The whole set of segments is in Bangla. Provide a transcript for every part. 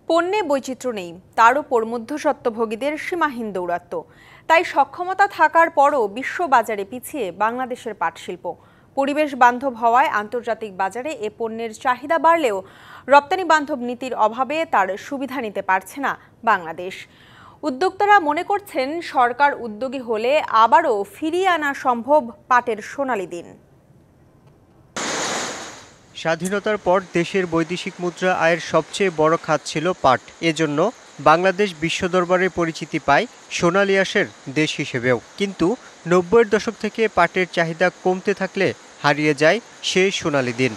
পণ্যে বৈচিত্র্য নেই, তার উপর মধ্যস্বত্বভোগীদের সীমাহীন দৌরাত্ম্য। তাই সক্ষমতা থাকার পরও বিশ্ব বাজারে পিছিয়ে বাংলাদেশের পাট শিল্প। পরিবেশ বান্ধব হওয়ায় আন্তর্জাতিক বাজারে এ পণ্যের চাহিদা বাড়লেও রপ্তানি বান্ধব নীতির অভাবে তার সুবিধা নিতে পারছে না বাংলাদেশ। উদ্যোক্তারা মনে করছেন, সরকার উদ্যোগী হলে আবারও ফিরিয়ে আনা সম্ভব পাটের সোনালী দিন। স্বাধীনতার পর দেশের বৈদেশিক মুদ্রা আয়ের সবচেয়ে বড় খাত ছিল পাট। এজন্য বাংলাদেশ বিশ্ব দরবারে পরিচিতি পায় সোনালী আঁশের দেশ হিসেবেও। কিন্তু ৯০-এর দশক থেকে পাটের চাহিদা কমতে থাকলে হারিয়ে যায় সেই সোনালী দিন।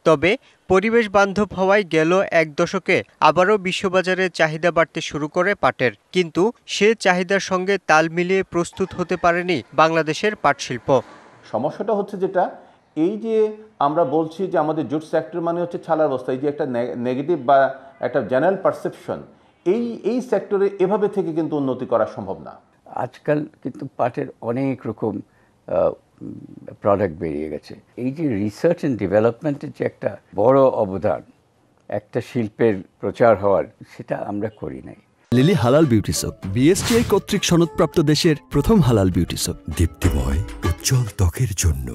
তবে পরিবেশ বান্ধব হওয়ায় গেল এক দশকে আবারও বিশ্ববাজারে চাহিদা বাড়তে শুরু করে পাটের। কিন্তু সে চাহিদার সঙ্গে তাল মিলিয়ে প্রস্তুত হতে পারেনি বাংলাদেশের পাট শিল্প। সমস্যাটা হচ্ছে যেটা, এই যে আমরা বলছি যে আমাদের জুট সেক্টর মানে হচ্ছে ছালার অবস্থা, এই যে একটা নেগেটিভ বা একটা জেনারেল পারসেপশন, এই সেক্টরে এভাবে থেকে কিন্তু উন্নতি করা সম্ভব না। আজকাল কিন্তু পাটের অনেক রকম প্রোডাক্ট বেরিয়ে গেছে। এই যে রিসার্চ অ্যান্ড ডেভেলপমেন্টের যে একটা বড় অবদান একটা শিল্পের প্রচার হওয়ার, সেটা আমরা করি নাই। লিলি হালাল বিউটি সোপ, বিএসটিআই কর্তৃক সনদপ্রাপ্ত দেশের প্রথম হালাল বিউটি সোপ, দীপ্তিময় উজ্জ্বল ত্বকের জন্য।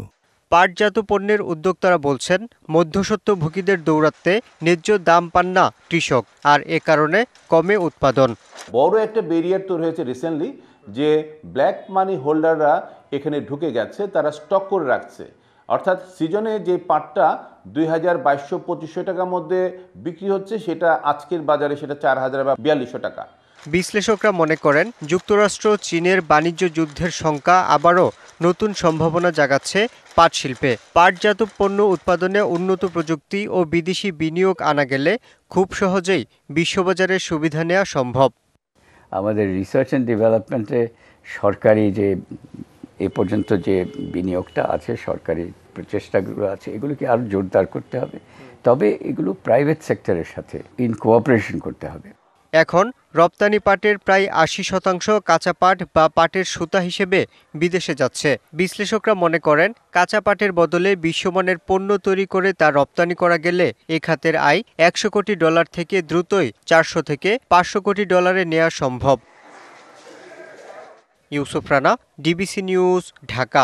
পাটজাত পণ্যের উদ্যোক্তারা বলছেন, মধ্যস্বত্বভোগীদের দৌরাত্ম্যে ন্যায্য দাম পান না কৃষক, আর এ কারণে কমে উৎপাদন। বড় একটা ব্যারিয়ার তৈরি হয়েছে রিসেন্টলি, যে ব্ল্যাক মানি হোল্ডাররা এখানে ঢুকে গেছে, তারা স্টক করে রাখছে। অর্থাৎ সিজনে যে পাটটা ২,২২০-২৫০০ টাকার মধ্যে বিক্রি হচ্ছে, সেটা আজকের বাজারে সেটা ৪,০০০ বা ৪২০০ টাকা। বিশ্লেষকরা মনে করেন, যুক্তরাষ্ট্র চীনের বাণিজ্য যুদ্ধের শঙ্কা আবারও নতুন সম্ভাবনা জাগাচ্ছে পাট শিল্পে। পাটজাত পণ্য উৎপাদনে উন্নত প্রযুক্তি ও বিদেশি বিনিয়োগ আনা গেলে খুব সহজেই বিশ্ববাজারের সুবিধা নেওয়া সম্ভব। আমাদের রিসার্চ অ্যান্ড ডেভেলপমেন্টে সরকারি যে এ পর্যন্ত যে বিনিয়োগটা আছে, সরকারি প্রচেষ্টাগুলো আছে, এগুলোকে আরও জোরদার করতে হবে। তবে এগুলো প্রাইভেট সেক্টরের সাথে ইন কোঅপারেশন করতে হবে। এখন রপ্তানি পাটের প্রায় ৮০% কাঁচা পাট বা পাটের সুতা হিসেবে বিদেশে যাচ্ছে। বিশ্লেষকরা মনে করেন, কাঁচা পাটের বদলে বিশ্বমানের পণ্য তৈরি করে তা রপ্তানি করা গেলে এ খাতের আয় $১০০ কোটি থেকে দ্রুতই $৪০০ থেকে $৫০০ কোটি নেওয়া সম্ভব। Yusuf Rana, DBC news, Dhaka.